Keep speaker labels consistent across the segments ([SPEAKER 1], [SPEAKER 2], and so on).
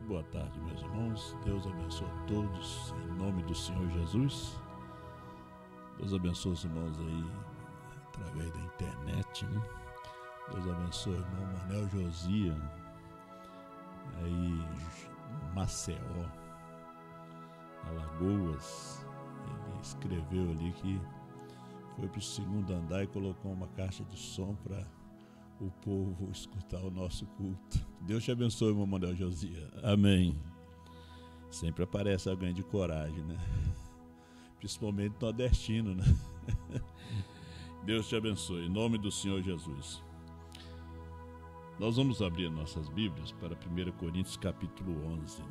[SPEAKER 1] Boa tarde, meus irmãos. Deus abençoe a todos, em nome do Senhor Jesus. Deus abençoe os irmãos aí, através da internet, né? Deus abençoe o irmão Manel Josia, aí em Maceió, Alagoas. Ele escreveu ali que foi para o segundo andar e colocou uma caixa de som para o povo escutar o nosso culto. Deus te abençoe, irmão Manel Josia. Amém. Sempre aparece alguém de coragem, né? Principalmente nordestino, né? Deus te abençoe, em nome do Senhor Jesus. Nós vamos abrir nossas Bíblias para 1 Coríntios capítulo 11. Né?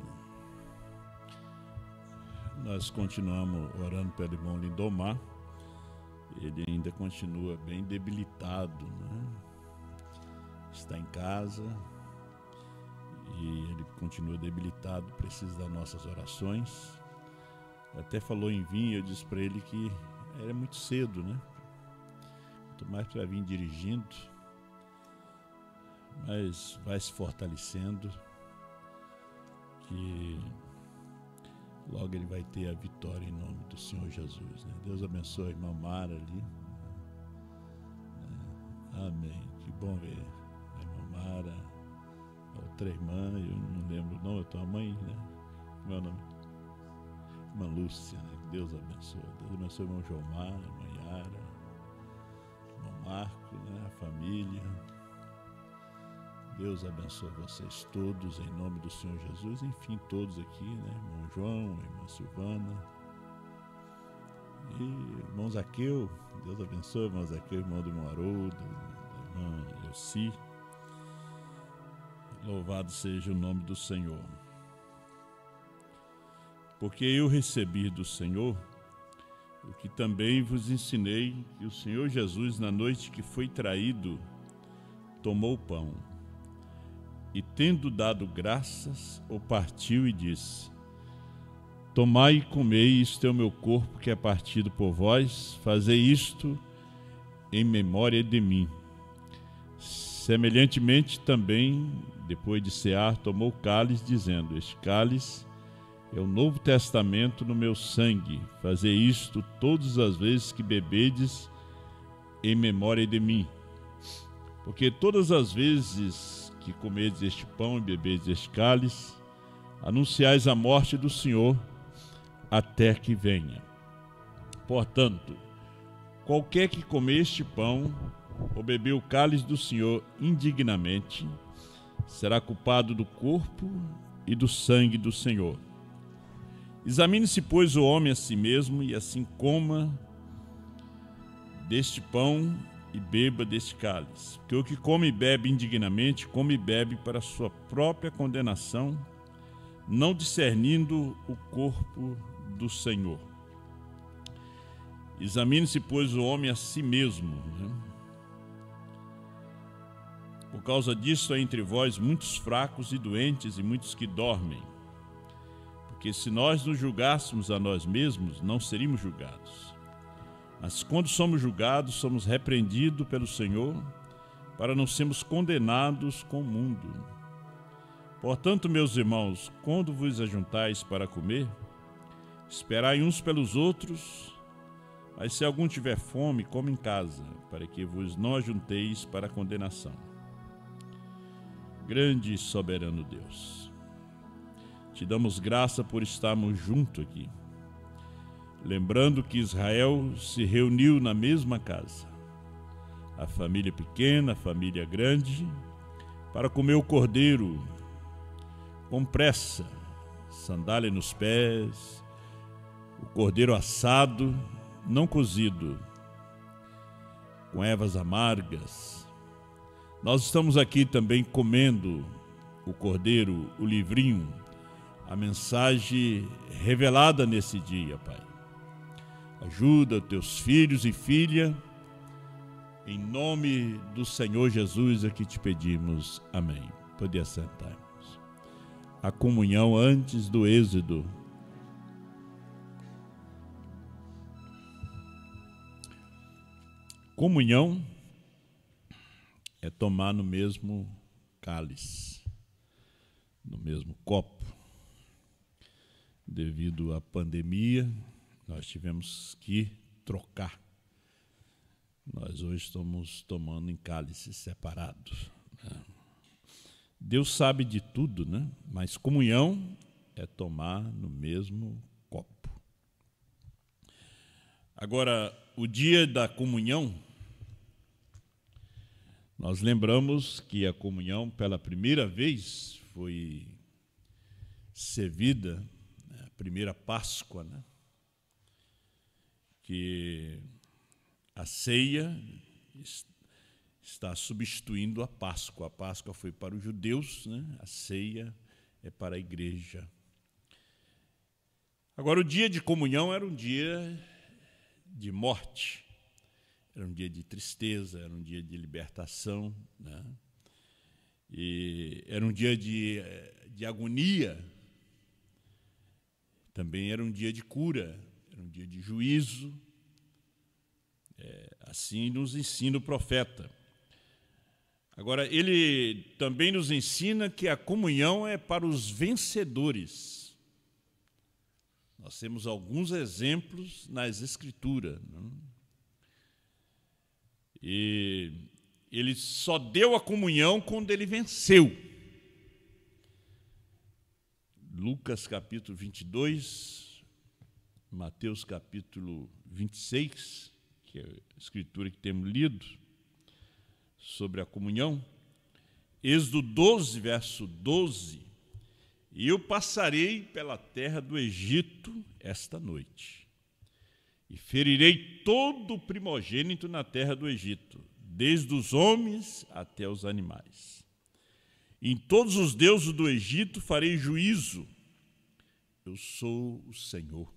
[SPEAKER 1] Nós continuamos orando pelo irmão Lindomar. Ele ainda continua bem debilitado, né? Está em casa e ele continua debilitado, precisa das nossas orações. Até falou em vir, eu disse para ele que era muito cedo, né? Quanto mais para vir dirigindo, mas vai se fortalecendo, que logo ele vai ter a vitória em nome do Senhor Jesus, né? Deus abençoe a irmã Mara ali. Amém. Que bom ver a irmã Mara, a outra irmã, eu não lembro não, eu tenho a mãe, né? Meu nome? Irmã Lúcia, né? Deus abençoe. Deus abençoe o irmão Jomar, a irmã Yara, o irmão Marco, né? A família. Deus abençoe vocês todos em nome do Senhor Jesus. Enfim, todos aqui, né? Irmão João, irmã Silvana e irmão Zaqueu. Deus abençoe, irmão Zaqueu, irmão do irmão Haroldo, da irmã Elci. Louvado seja o nome do Senhor. Porque eu recebi do Senhor o que também vos ensinei, que o Senhor Jesus, na noite que foi traído, tomou o pão e, tendo dado graças, o partiu e disse: Tomai e comei, isto é o meu corpo que é partido por vós, fazei isto em memória de mim. Semelhantemente também, depois de cear, tomou o cálice, dizendo: Este cálice é o Novo Testamento no meu sangue. Fazei isto todas as vezes que bebedes em memória de mim. Porque todas as vezes que comedes este pão e bebedes este cálice, anunciais a morte do Senhor até que venha. Portanto, qualquer que comer este pão ou beber o cálice do Senhor indignamente, será culpado do corpo e do sangue do Senhor. Examine-se, pois, o homem a si mesmo, e assim coma deste pão e beba deste cálice. Porque o que come e bebe indignamente, come e bebe para sua própria condenação, não discernindo o corpo do Senhor. Examine-se, pois, o homem a si mesmo, né? Por causa disso há entre vós muitos fracos e doentes e muitos que dormem. Porque se nós nos julgássemos a nós mesmos, não seríamos julgados. Mas quando somos julgados, somos repreendidos pelo Senhor, para não sermos condenados com o mundo. Portanto, meus irmãos, quando vos ajuntais para comer, esperai uns pelos outros, mas se algum tiver fome, come em casa, para que vos não ajunteis para a condenação. Grande e soberano Deus, te damos graça por estarmos juntos aqui, lembrando que Israel se reuniu na mesma casa, a família pequena, a família grande, para comer o cordeiro com pressa, sandália nos pés, o cordeiro assado, não cozido, com ervas amargas. Nós estamos aqui também comendo o cordeiro, o livrinho, a mensagem revelada nesse dia, Pai. Ajuda teus filhos e filhas, em nome do Senhor Jesus é que te pedimos. Amém. Pode assentar-nos. A comunhão antes do êxodo. Comunhão é tomar no mesmo cálice. no mesmo copo. Devido à pandemia, nós tivemos que trocar. Nós hoje estamos tomando em cálices separados. Deus sabe de tudo, né? Mas comunhão é tomar no mesmo copo. Agora, o dia da comunhão, nós lembramos que a comunhão, pela primeira vez, foi servida, a primeira Páscoa, né? Que a ceia está substituindo a Páscoa. A Páscoa foi para os judeus, né? A ceia é para a igreja. Agora, o dia de comunhão era um dia de morte, era um dia de tristeza, era um dia de libertação, né? E era um dia de agonia, também era um dia de cura, era um dia de juízo. Assim nos ensina o profeta. Agora, ele também nos ensina que a comunhão é para os vencedores. Nós temos alguns exemplos nas Escrituras, né? E ele só deu a comunhão quando ele venceu. Lucas capítulo 22, Mateus capítulo 26, que é a escritura que temos lido sobre a comunhão, Êxodo 12, verso 12, e eu passarei pela terra do Egito esta noite, e ferirei todo o primogênito na terra do Egito, desde os homens até os animais. Em todos os deuses do Egito farei juízo, eu sou o Senhor.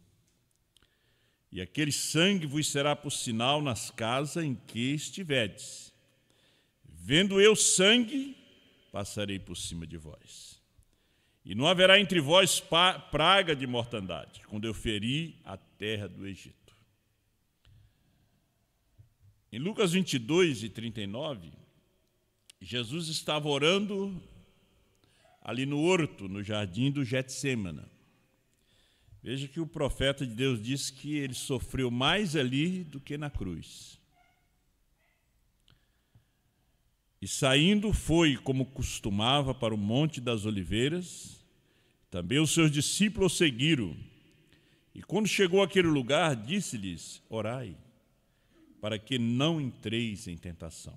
[SPEAKER 1] E aquele sangue vos será por sinal nas casas em que estiverdes. Vendo eu sangue, passarei por cima de vós. E não haverá entre vós praga de mortandade, quando eu ferir a terra do Egito. Em Lucas 22 e 39, Jesus estava orando ali no horto, no jardim do Getsêmani. Veja que o profeta de Deus disse que ele sofreu mais ali do que na cruz. E saindo foi, como costumava, para o Monte das Oliveiras. Também os seus discípulos o seguiram. E quando chegou àquele lugar, disse-lhes: orai, para que não entreis em tentação.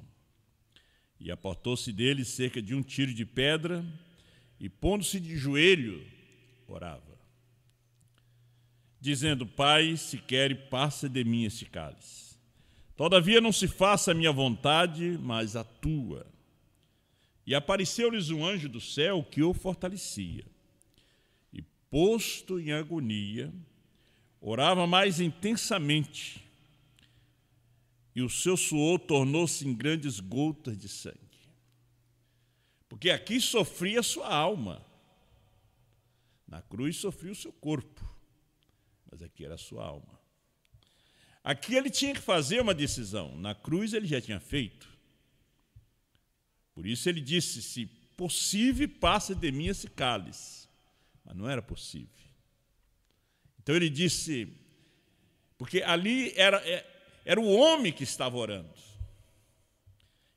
[SPEAKER 1] E apartou-se dele cerca de 1 tiro de pedra, e pondo-se de joelho, orava, dizendo: Pai, se quer, passa de mim esse cálice. Todavia não se faça a minha vontade, mas a tua. E apareceu-lhes um anjo do céu que o fortalecia. E, posto em agonia, orava mais intensamente, e o seu suor tornou-se em grandes gotas de sangue. Porque aqui sofria a sua alma. Na cruz sofria o seu corpo, mas aqui era a sua alma. Aqui ele tinha que fazer uma decisão. Na cruz ele já tinha feito. Por isso ele disse: se possível, passe de mim esse cálice. Mas não era possível. Então ele disse, porque ali era o homem que estava orando.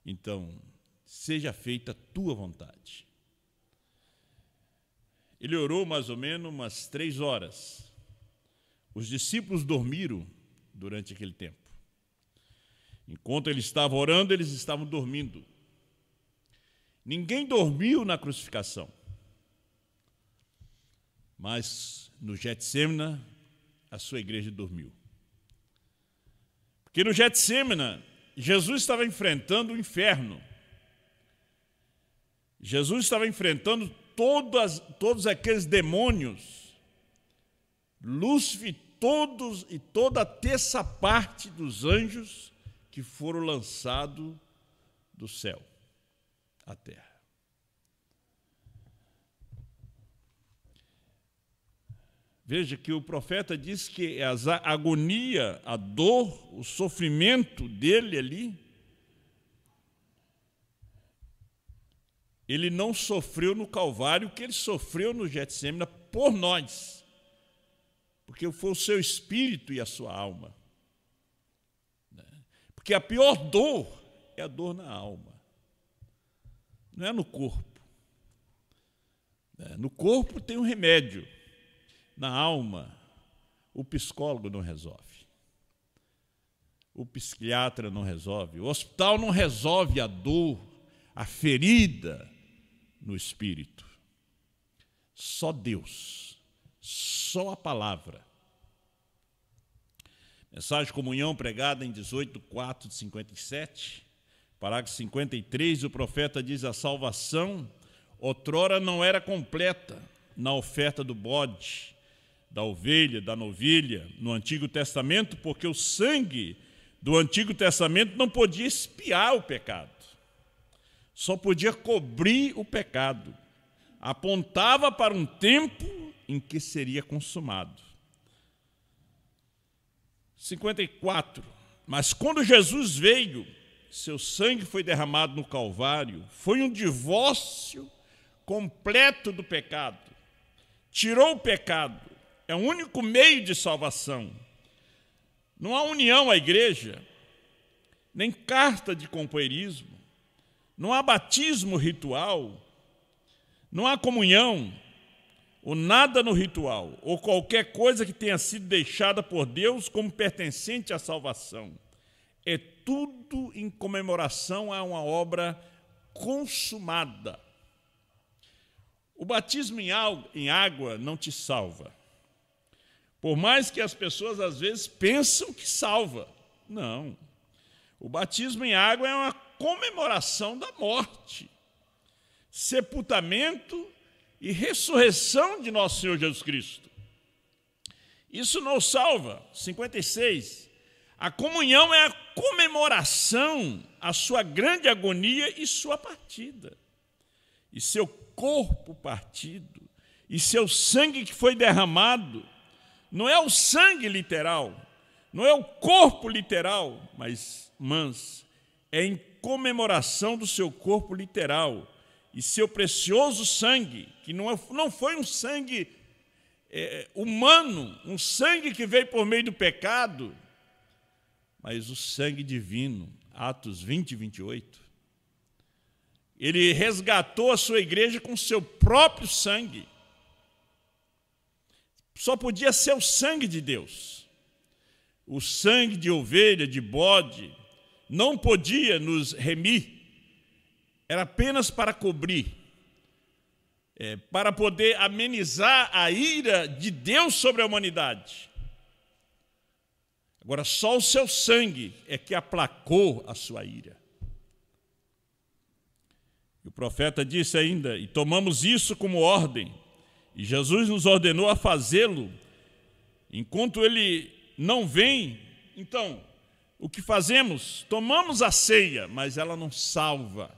[SPEAKER 1] Então, seja feita a tua vontade. Ele orou mais ou menos umas 3 horas. Os discípulos dormiram durante aquele tempo. Enquanto ele estava orando, eles estavam dormindo. Ninguém dormiu na crucificação. Mas no Getsêmani, a sua igreja dormiu. Porque no Getsêmani, Jesus estava enfrentando o inferno. Jesus estava enfrentando todos aqueles demônios, Lúcifer, e toda a terça parte dos anjos que foram lançados do céu à terra. Veja que o profeta diz que a agonia, a dor, o sofrimento dele ali, ele não sofreu no Calvário o que ele sofreu no Getsêmani por nós, porque foi o seu espírito e a sua alma. Porque a pior dor é a dor na alma, não é no corpo. No corpo tem um remédio, na alma o psicólogo não resolve, o psiquiatra não resolve, o hospital não resolve a dor, a ferida no espírito. Só Deus, só a palavra. Mensagem de comunhão pregada em 18/4/57, parágrafo 53, o profeta diz: a salvação outrora não era completa na oferta do bode, da ovelha, da novilha, no Antigo Testamento, porque o sangue do Antigo Testamento não podia expiar o pecado, só podia cobrir o pecado, apontava para um tempo em que seria consumado. 54. Mas quando Jesus veio, seu sangue foi derramado no Calvário, foi um divórcio completo do pecado, tirou o pecado, é o único meio de salvação. Não há união à igreja, nem carta de companheirismo, não há batismo ritual, não há comunhão, ou nada no ritual, ou qualquer coisa que tenha sido deixada por Deus como pertencente à salvação. É tudo em comemoração a uma obra consumada. O batismo em água não te salva. Por mais que as pessoas às vezes pensam que salva. Não. O batismo em água é uma comemoração da morte, sepultamento e ressurreição de nosso Senhor Jesus Cristo. Isso nos salva. 56. A comunhão é a comemoração à sua grande agonia e sua partida, e seu corpo partido, e seu sangue que foi derramado. Não é o sangue literal, não é o corpo literal, mas é em comemoração do seu corpo literal e seu precioso sangue, que não foi um sangue humano, um sangue que veio por meio do pecado, mas o sangue divino. Atos 20 e 28. Ele resgatou a sua igreja com seu próprio sangue. Só podia ser o sangue de Deus. O sangue de ovelha, de bode, não podia nos remir. Era apenas para cobrir, para poder amenizar a ira de Deus sobre a humanidade. Agora, só o seu sangue é que aplacou a sua ira. E o profeta disse ainda: e tomamos isso como ordem, e Jesus nos ordenou a fazê-lo, enquanto ele não vem. Então, o que fazemos? Tomamos a ceia, mas ela não salva.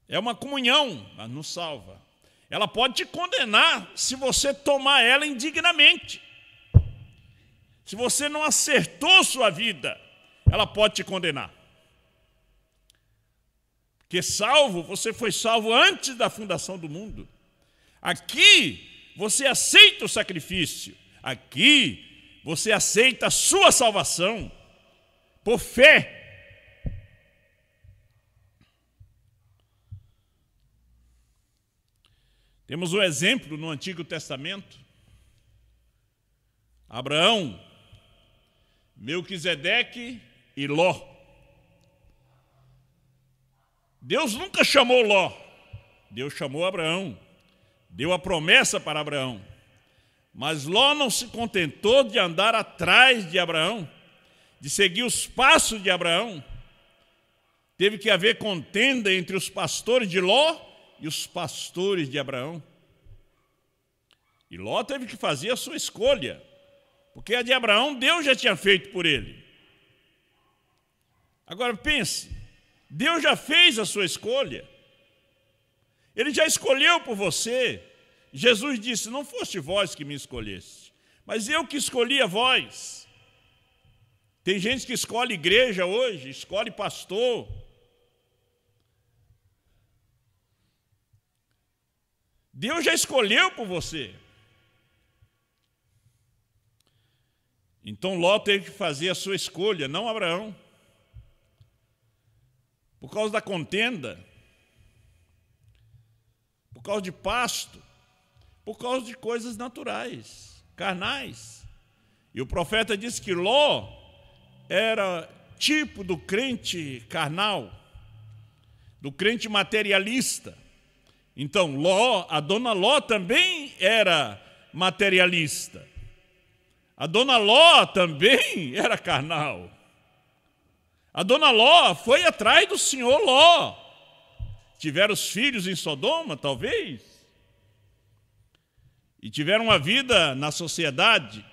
[SPEAKER 1] É uma comunhão, mas não salva. Ela pode te condenar se você tomar ela indignamente. Se você não acertou sua vida, ela pode te condenar. Porque salvo, você foi salvo antes da fundação do mundo. Aqui, você aceita o sacrifício. Aqui, você aceita a sua salvação por fé. Temos um exemplo no Antigo Testamento. Abraão, Melquisedeque e Ló. Deus nunca chamou Ló, Deus chamou Abraão, deu a promessa para Abraão. Mas Ló não se contentou de andar atrás de Abraão, de seguir os passos de Abraão. Teve que haver contenda entre os pastores de Ló e os pastores de Abraão. E Ló teve que fazer a sua escolha, porque a de Abraão Deus já tinha feito por ele. Agora pense, Deus já fez a sua escolha. Ele já escolheu por você. Jesus disse: não foste vós que me escolheste, mas eu que escolhi a vós. Tem gente que escolhe igreja hoje, escolhe pastor. Deus já escolheu por você. Então Ló teve que fazer a sua escolha, não Abraão. Por causa da contenda, por causa de pasto, por causa de coisas naturais, carnais. E o profeta disse que Ló era tipo do crente carnal, do crente materialista. Então Ló, a dona Ló também era materialista. A dona Ló também era carnal. A dona Ló foi atrás do senhor Ló. Tiveram os filhos em Sodoma, talvez. E tiveram uma vida na sociedade.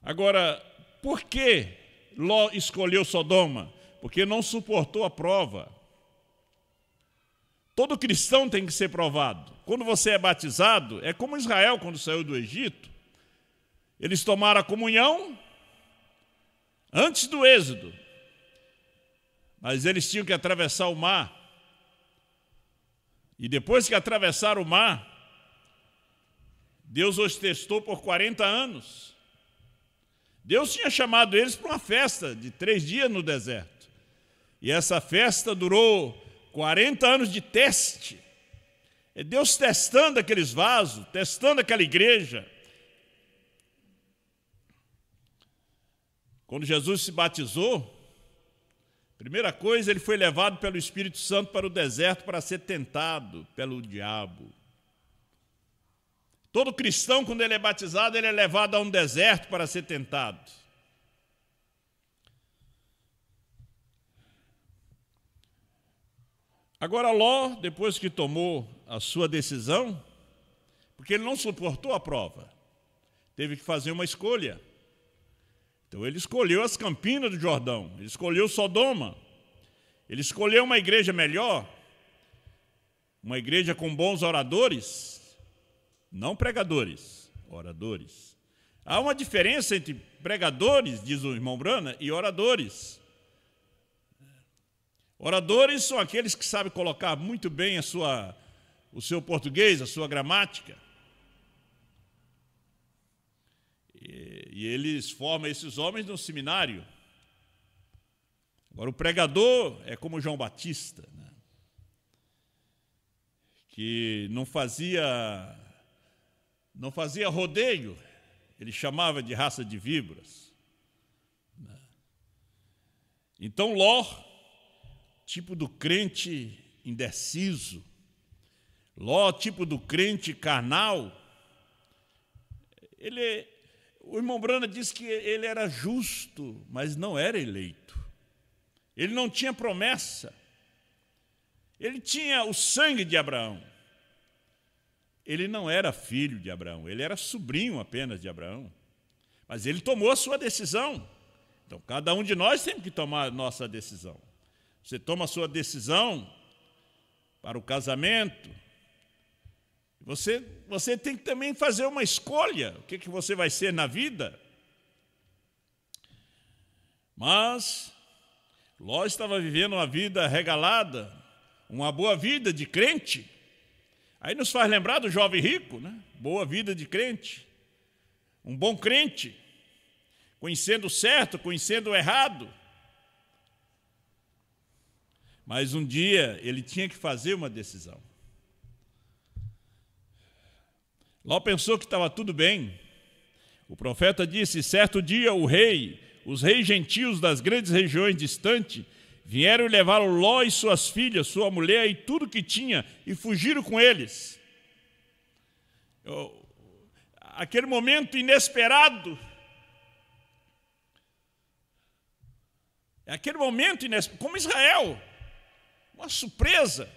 [SPEAKER 1] Agora, por que Ló escolheu Sodoma? Porque não suportou a prova. Todo cristão tem que ser provado. Quando você é batizado, é como Israel quando saiu do Egito. Eles tomaram a comunhão antes do êxodo, mas eles tinham que atravessar o mar. E depois que atravessaram o mar, Deus os testou por 40 anos. Deus tinha chamado eles para uma festa de 3 dias no deserto. E essa festa durou 40 anos de teste. É Deus testando aqueles vasos, testando aquela igreja. Quando Jesus se batizou, primeira coisa, ele foi levado pelo Espírito Santo para o deserto para ser tentado pelo diabo. Todo cristão, quando ele é batizado, ele é levado a um deserto para ser tentado. Agora Ló, depois que tomou a sua decisão, porque ele não suportou a prova, teve que fazer uma escolha. Então ele escolheu as campinas do Jordão, ele escolheu Sodoma, ele escolheu uma igreja melhor, uma igreja com bons oradores, não pregadores, oradores. Há uma diferença entre pregadores, diz o irmão Brana, e oradores. Oradores são aqueles que sabem colocar muito bem o seu português, a sua gramática. E eles formam esses homens no seminário. Agora, o pregador é como João Batista, né? Que não fazia rodeio, ele chamava de raça de víboras. Então, Ló, tipo do crente indeciso, Ló, tipo do crente carnal, o irmão Brana diz que ele era justo, mas não era eleito. Ele não tinha promessa. Ele tinha o sangue de Abraão. Ele não era filho de Abraão, ele era sobrinho apenas de Abraão. Mas ele tomou a sua decisão. Então, cada um de nós tem que tomar a nossa decisão. Você toma a sua decisão para o casamento. Você tem que também fazer uma escolha, o que você vai ser na vida. Mas Ló estava vivendo uma vida regalada, uma boa vida de crente. Aí nos faz lembrar do jovem rico, né? Boa vida de crente, um bom crente, conhecendo o certo, conhecendo o errado. Mas um dia ele tinha que fazer uma decisão. Ló pensou que estava tudo bem. O profeta disse: certo dia os reis gentios das grandes regiões distantes, vieram e levaram Ló e suas filhas, sua mulher e tudo que tinha, e fugiram com eles. Aquele momento inesperado, como Israel, uma surpresa,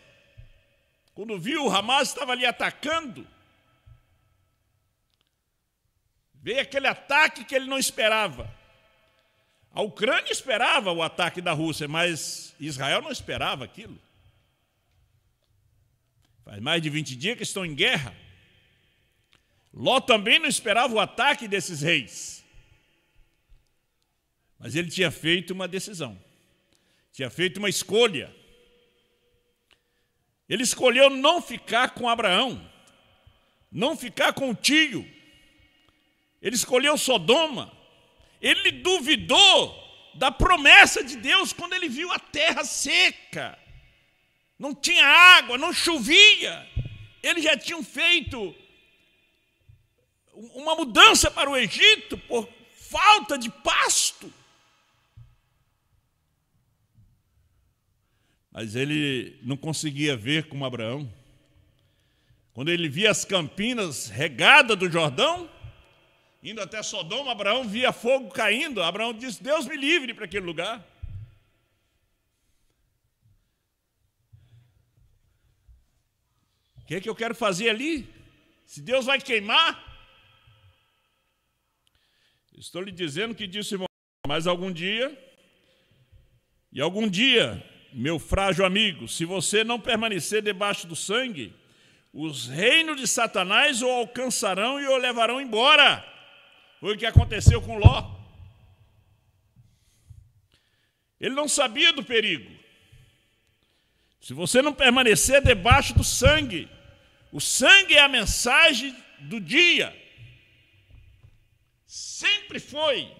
[SPEAKER 1] quando viu o Hamas estava ali atacando, veio aquele ataque que ele não esperava. A Ucrânia esperava o ataque da Rússia, mas Israel não esperava aquilo. Faz mais de 20 dias que estão em guerra. Ló também não esperava o ataque desses reis. Mas ele tinha feito uma decisão, tinha feito uma escolha. Ele escolheu não ficar com Abraão, não ficar com o tio. Ele escolheu Sodoma. Ele duvidou da promessa de Deus quando ele viu a terra seca. Não tinha água, não chovia. Eles já tinham feito uma mudança para o Egito por falta de pasto. Mas ele não conseguia ver como Abraão. Quando ele via as campinas regadas do Jordão, indo até Sodoma, Abraão via fogo caindo. Abraão disse: Deus me livre para aquele lugar. O que é que eu quero fazer ali? Se Deus vai queimar? Estou lhe dizendo que disse, irmão, mas algum dia, meu frágil amigo, se você não permanecer debaixo do sangue, os reinos de Satanás o alcançarão e o levarão embora. Foi o que aconteceu com Ló. Ele não sabia do perigo. Se você não permanecer debaixo do sangue, o sangue é a mensagem do dia. Sempre foi.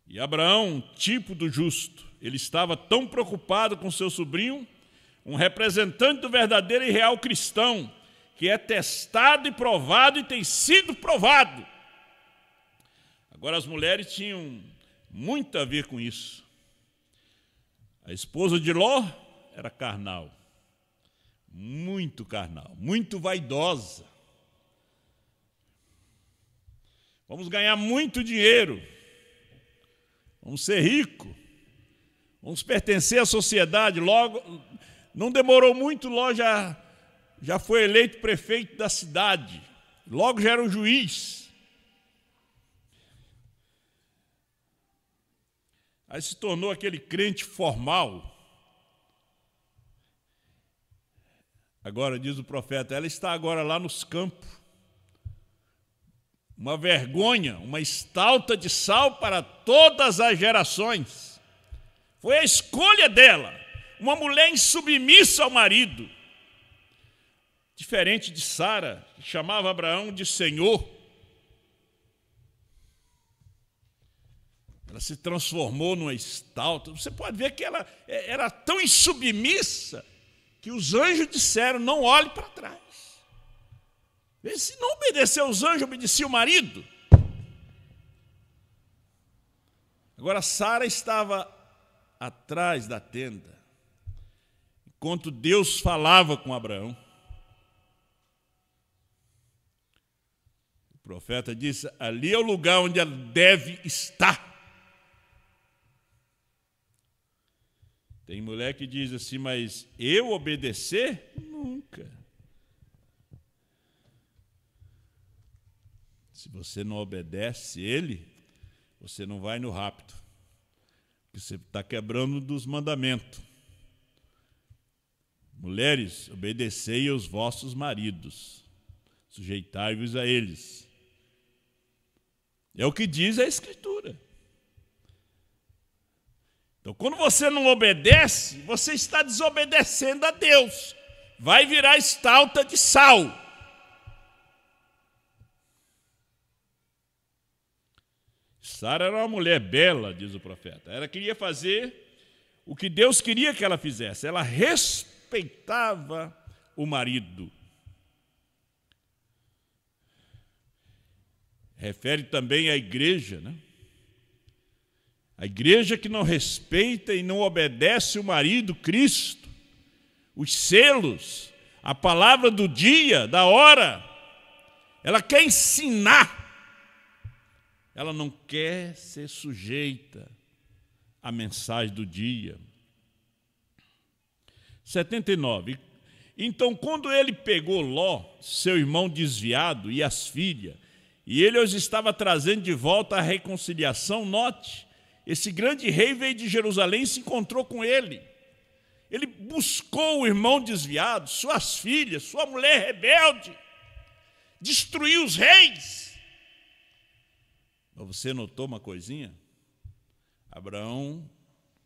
[SPEAKER 1] E Abraão, tipo do justo, ele estava tão preocupado com seu sobrinho, um representante do verdadeiro e real cristão, que é testado e provado e tem sido provado. Agora, as mulheres tinham muito a ver com isso. A esposa de Ló era carnal, muito vaidosa. Vamos ganhar muito dinheiro, vamos ser ricos, vamos pertencer à sociedade. Logo, não demorou muito, Ló já foi eleito prefeito da cidade, logo já era um juiz. Aí se tornou aquele crente formal. Agora, diz o profeta, ela está agora lá nos campos. Uma vergonha, uma estalta de sal para todas as gerações. Foi a escolha dela, uma mulher insubmissa ao marido. Diferente de Sara, que chamava Abraão de Senhor. Ela se transformou numa estalta. Você pode ver que ela era tão insubmissa que os anjos disseram: não olhe para trás. Se não obedeceu os anjos, obedecia o marido. Agora Sara estava atrás da tenda, enquanto Deus falava com Abraão. O profeta disse: ali é o lugar onde ela deve estar. Tem mulher que diz assim: mas eu obedecer? Nunca. Se você não obedece ele, você não vai no rapto, porque você está quebrando dos mandamentos. Mulheres, obedecei aos vossos maridos, sujeitai-vos a eles. É o que diz a Escritura. Então, quando você não obedece, você está desobedecendo a Deus. Vai virar estalta de sal. Sara era uma mulher bela, diz o profeta. Ela queria fazer o que Deus queria que ela fizesse. Ela respeitava o marido. Refere também à igreja, né? A igreja que não respeita e não obedece o marido, Cristo, os selos, a palavra do dia, da hora. Ela quer ensinar. Ela não quer ser sujeita à mensagem do dia. 79. Então, quando ele pegou Ló, seu irmão desviado, e as filhas, e ele os estava trazendo de volta à reconciliação, note, esse grande rei veio de Jerusalém e se encontrou com ele. Ele buscou o irmão desviado, suas filhas, sua mulher rebelde, destruiu os reis. Mas você notou uma coisinha? Abraão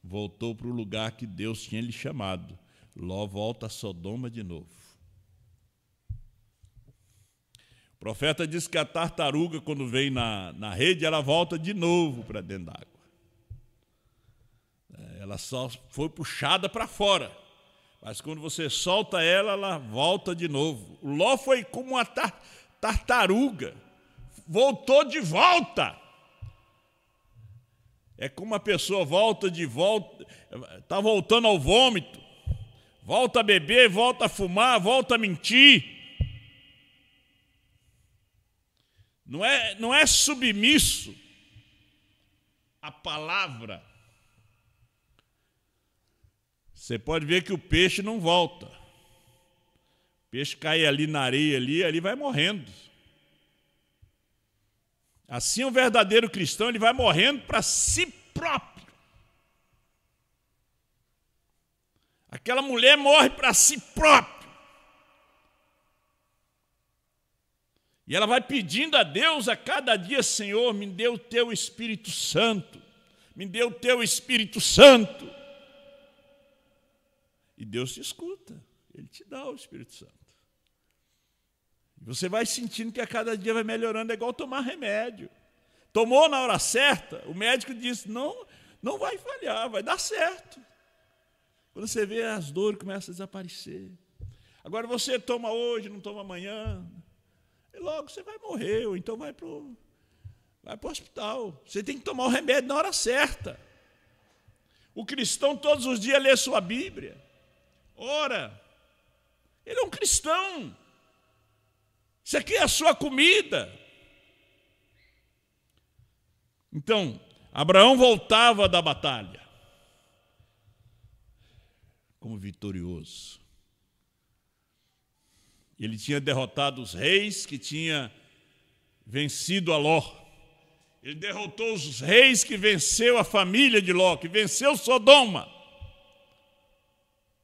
[SPEAKER 1] voltou para o lugar que Deus tinha lhe chamado. Ló volta a Sodoma de novo. O profeta diz que a tartaruga, quando vem na rede, ela volta de novo para dentro d'água. Ela só foi puxada para fora. Mas quando você solta ela, ela volta de novo. O Ló foi como uma tartaruga. Voltou de volta. É como uma pessoa volta, está voltando ao vômito. Volta a beber, volta a fumar, volta a mentir. Não é submisso à palavra. Você pode ver que o peixe não volta. O peixe cai ali na areia, ali vai morrendo. Assim, o verdadeiro cristão, ele vai morrendo para si próprio. Aquela mulher morre para si próprio. E ela vai pedindo a Deus a cada dia: Senhor, me dê o teu Espírito Santo. Me dê o teu Espírito Santo. E Deus te escuta. Ele te dá o Espírito Santo. E você vai sentindo que a cada dia vai melhorando. É igual tomar remédio. Tomou na hora certa, o médico disse: não vai falhar, vai dar certo. Quando você vê, as dores começam a desaparecer. Agora você toma hoje, não toma amanhã. E logo você vai morrer, ou então vai para o hospital. Você tem que tomar o remédio na hora certa. O cristão todos os dias lê sua Bíblia. Ora, ele é um cristão. Isso aqui é a sua comida. Então, Abraão voltava da batalha como vitorioso. Ele tinha derrotado os reis que tinha vencido a Ló. Ele derrotou os reis que venceu a família de Ló, que venceu Sodoma.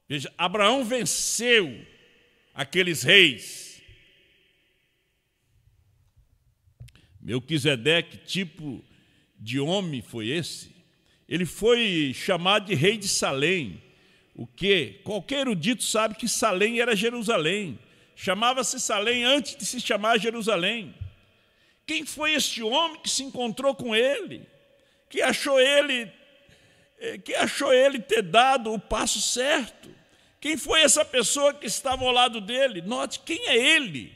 [SPEAKER 1] Veja, Abraão venceu aqueles reis. Melquisedeque, tipo de homem foi esse? Ele foi chamado de rei de Salém. O que? Qualquer erudito sabe que Salém era Jerusalém. Chamava-se Salém antes de se chamar Jerusalém. Quem foi este homem que se encontrou com ele? Que achou ele ter dado o passo certo? Quem foi essa pessoa que estava ao lado dele? Note, quem é ele?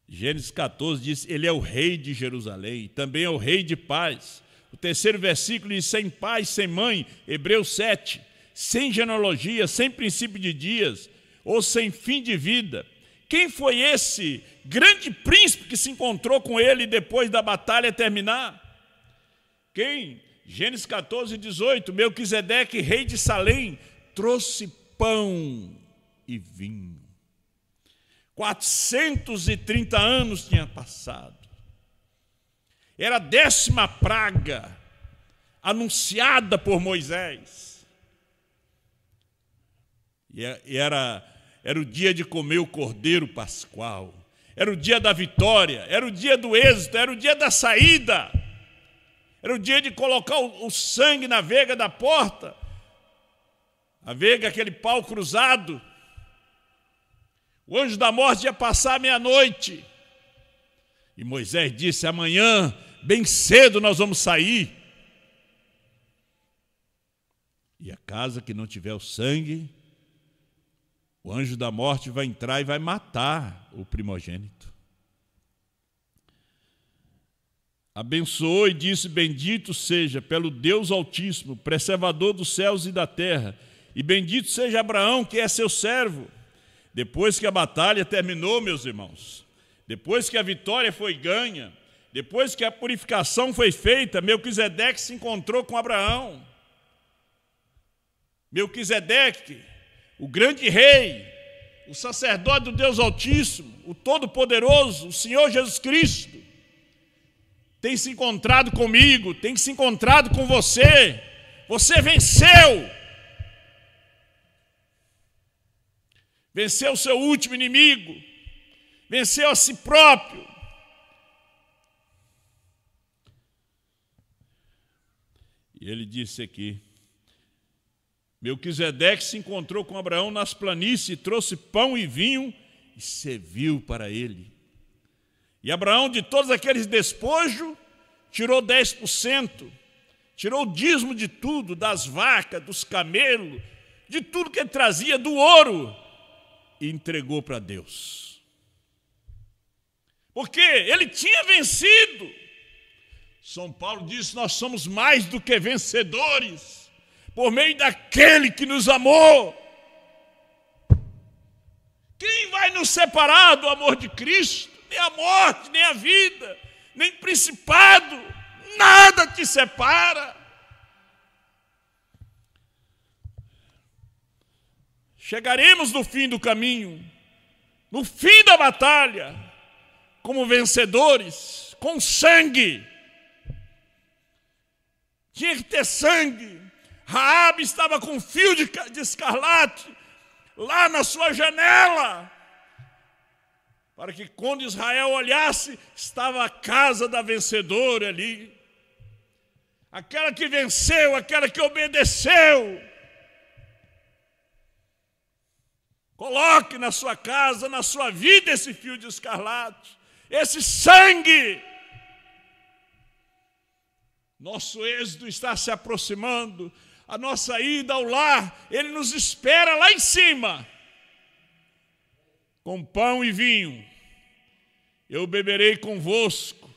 [SPEAKER 1] Gênesis 14 diz: ele é o rei de Jerusalém, também é o rei de paz. O terceiro versículo diz: sem pai, sem mãe. Hebreus 7, sem genealogia, sem princípio de dias, ou sem fim de vida. Quem foi esse grande príncipe que se encontrou com ele depois da batalha terminar? Quem? Gênesis 14, 18, Melquisedeque, rei de Salém, trouxe pão e vinho. 430 anos tinha passado. Era a 10ª praga anunciada por Moisés. E era o dia de comer o cordeiro pascual. Era o dia da vitória, era o dia do êxito, era o dia da saída. Era o dia de colocar o sangue na vega da porta. A vega, aquele pau cruzado. O anjo da morte ia passar à meia-noite. E Moisés disse: amanhã, bem cedo, nós vamos sair. E a casa que não tiver o sangue, o anjo da morte vai entrar e vai matar o primogênito. Abençoou e disse: bendito seja pelo Deus Altíssimo, preservador dos céus e da terra, e bendito seja Abraão, que é seu servo. Depois que a batalha terminou, meus irmãos, depois que a vitória foi ganha, depois que a purificação foi feita, Melquisedeque se encontrou com Abraão. Melquisedeque, o grande rei, o sacerdote do Deus Altíssimo, o Todo-Poderoso, o Senhor Jesus Cristo, tem se encontrado comigo, tem se encontrado com você. Você venceu. Venceu o seu último inimigo. Venceu a si próprio. E ele disse aqui: Melquisedeque se encontrou com Abraão nas planícies, trouxe pão e vinho e serviu para ele. E Abraão, de todos aqueles despojos, tirou 10%, tirou o dízimo de tudo, das vacas, dos camelos, de tudo que ele trazia, do ouro, e entregou para Deus. Porque ele tinha vencido. São Paulo diz: nós somos mais do que vencedores, por meio daquele que nos amou. Quem vai nos separar do amor de Cristo? Nem a morte, nem a vida, nem principado, nada te separa. Chegaremos no fim do caminho, no fim da batalha, como vencedores, com sangue. Tinha que ter sangue. Raabe estava com um fio de escarlate lá na sua janela, para que quando Israel olhasse, estava a casa da vencedora ali. Aquela que venceu, aquela que obedeceu. Coloque na sua casa, na sua vida, esse fio de escarlate, esse sangue. Nosso êxodo está se aproximando, a nossa ida ao lar, Ele nos espera lá em cima, com pão e vinho. Eu beberei convosco.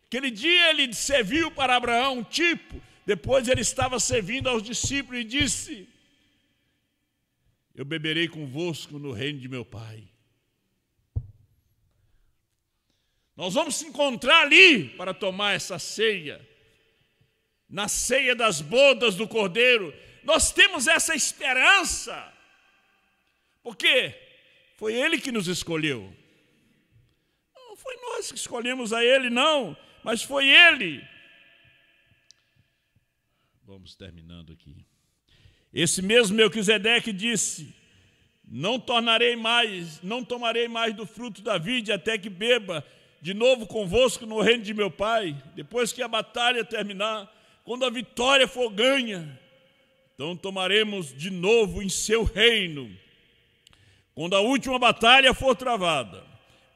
[SPEAKER 1] Aquele dia ele serviu para Abraão um tipo, depois ele estava servindo aos discípulos e disse: eu beberei convosco no reino de meu Pai. Nós vamos se encontrar ali para tomar essa ceia, na ceia das bodas do Cordeiro. Nós temos essa esperança, porque foi Ele que nos escolheu. Não foi nós que escolhemos a Ele, não, mas foi Ele. Vamos terminando aqui. Esse mesmo Melquisedeque disse: não tomarei mais do fruto da vide até que beba de novo convosco no reino de meu Pai. Depois que a batalha terminar, quando a vitória for ganha, então tomaremos de novo em seu reino. Quando a última batalha for travada,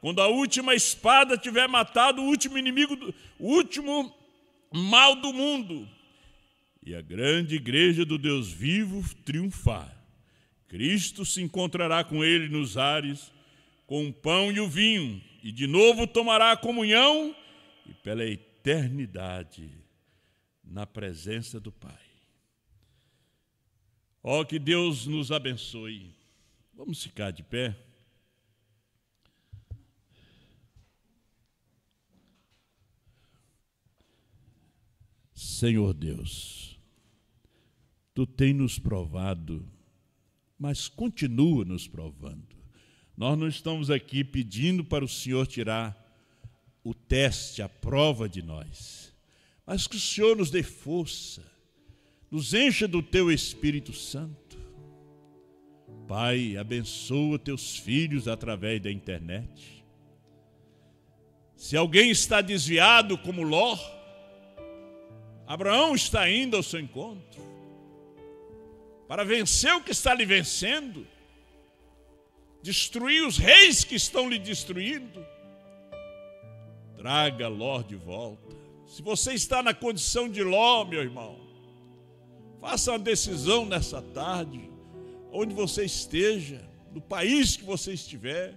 [SPEAKER 1] quando a última espada tiver matado o último inimigo, o último mal do mundo, e a grande igreja do Deus vivo triunfar, Cristo se encontrará com ele nos ares, com o pão e o vinho, e de novo tomará a comunhão, e pela eternidade, na presença do Pai. Ó, que Deus nos abençoe. Vamos ficar de pé. Senhor Deus, Tu tens nos provado, mas continua nos provando. Nós não estamos aqui pedindo para o Senhor tirar o teste, a prova de nós, mas que o Senhor nos dê força, nos encha do Teu Espírito Santo. Pai, abençoa Teus filhos através da internet. Se alguém está desviado como Ló, Abraão está indo ao seu encontro, para vencer o que está lhe vencendo, destruir os reis que estão lhe destruindo. Traga Ló de volta. Se você está na condição de Ló, meu irmão, faça uma decisão nessa tarde, onde você esteja, no país que você estiver,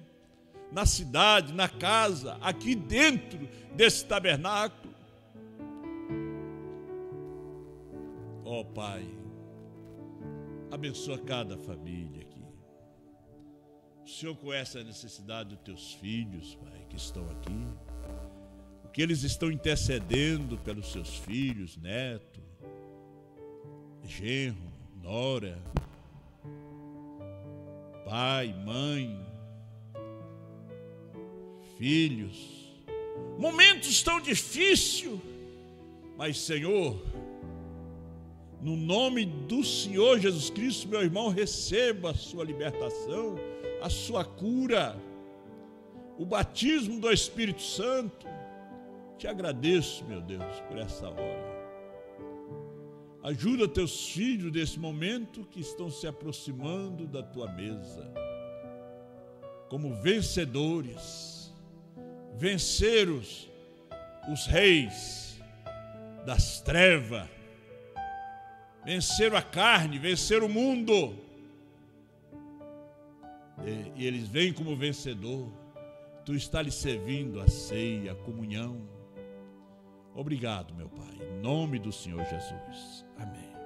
[SPEAKER 1] na cidade, na casa, aqui dentro desse tabernáculo. Ó Pai, abençoa cada família aqui. O Senhor conhece a necessidade dos Teus filhos, Pai, que estão aqui. O que eles estão intercedendo pelos seus filhos, neto, genro, nora, pai, mãe, filhos. Momentos tão difíceis, mas Senhor, no nome do Senhor Jesus Cristo, meu irmão, receba a sua libertação, a sua cura, o batismo do Espírito Santo. Te agradeço, meu Deus, por essa hora. Ajuda teus filhos nesse momento que estão se aproximando da tua mesa, como vencedores, vencer os reis das trevas, vencer a carne, vencer o mundo. E eles vêm como vencedor. Tu está lhe servindo a ceia, a comunhão. Obrigado, meu Pai, em nome do Senhor Jesus. Amém.